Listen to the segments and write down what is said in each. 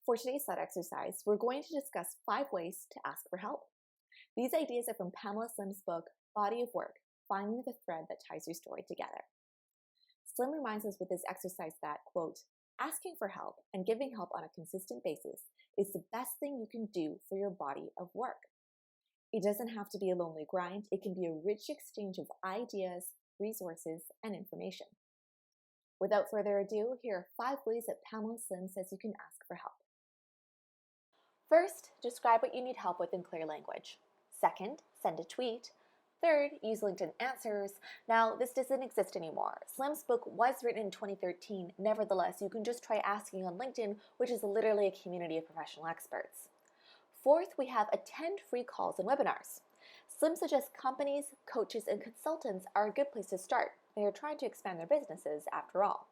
For today's thought exercise, we're going to discuss 5 ways to ask for help. These ideas are from Pamela Slim's book, Body of Work, Finding the Thread That Ties Your Story Together. Slim reminds us with this exercise that, quote, asking for help and giving help on a consistent basis is the best thing you can do for your body of work. It doesn't have to be a lonely grind. It can be a rich exchange of ideas, resources, and information. Without further ado, here are 5 ways that Pamela Slim says you can ask for help. First, describe what you need help with in clear language. Second, send a tweet. Third, use LinkedIn Answers. Now, this doesn't exist anymore. Slim's book was written in 2013. Nevertheless, you can just try asking on LinkedIn, which is literally a community of professional experts. Fourth, we have attend free calls and webinars. Slim suggests companies, coaches, and consultants are a good place to start. They are trying to expand their businesses after all.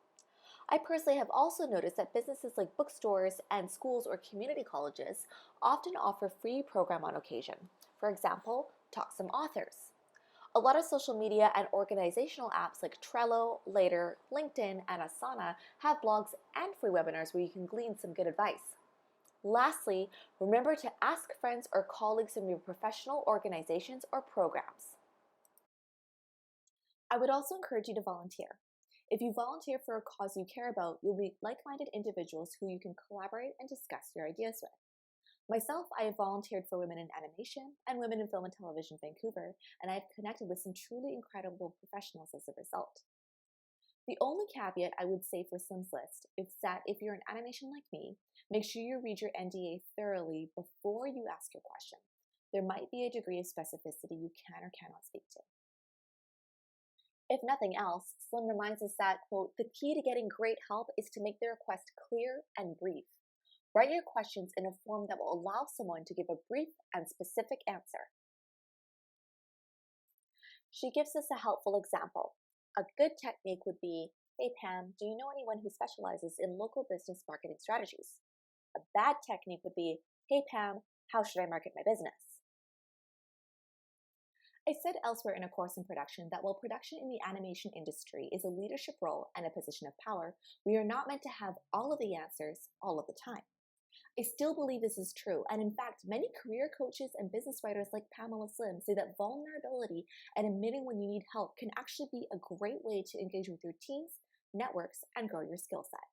I personally have also noticed that businesses like bookstores and schools or community colleges often offer free program on occasion. For example, Talk Some Authors. A lot of social media and organizational apps like Trello, Later, LinkedIn, and Asana have blogs and free webinars where you can glean some good advice. Lastly, remember to ask friends or colleagues from your professional organizations or programs. I would also encourage you to volunteer. If you volunteer for a cause you care about, you'll meet like-minded individuals who you can collaborate and discuss your ideas with. Myself, I have volunteered for Women in Animation and Women in Film and Television Vancouver, and I have connected with some truly incredible professionals as a result. The only caveat I would say for Slim's list is that if you're an animation like me, make sure you read your NDA thoroughly before you ask your question. There might be a degree of specificity you can or cannot speak to. If nothing else, Slim reminds us that, quote, the key to getting great help is to make the request clear and brief. Write your questions in a form that will allow someone to give a brief and specific answer. She gives us a helpful example. A good technique would be, hey Pam, do you know anyone who specializes in local business marketing strategies? A bad technique would be, hey Pam, how should I market my business? I said elsewhere in a course in production that while production in the animation industry is a leadership role and a position of power, we are not meant to have all of the answers all of the time. I still believe this is true, and in fact, many career coaches and business writers like Pamela Slim say that vulnerability and admitting when you need help can actually be a great way to engage with your teams, networks, and grow your skill set.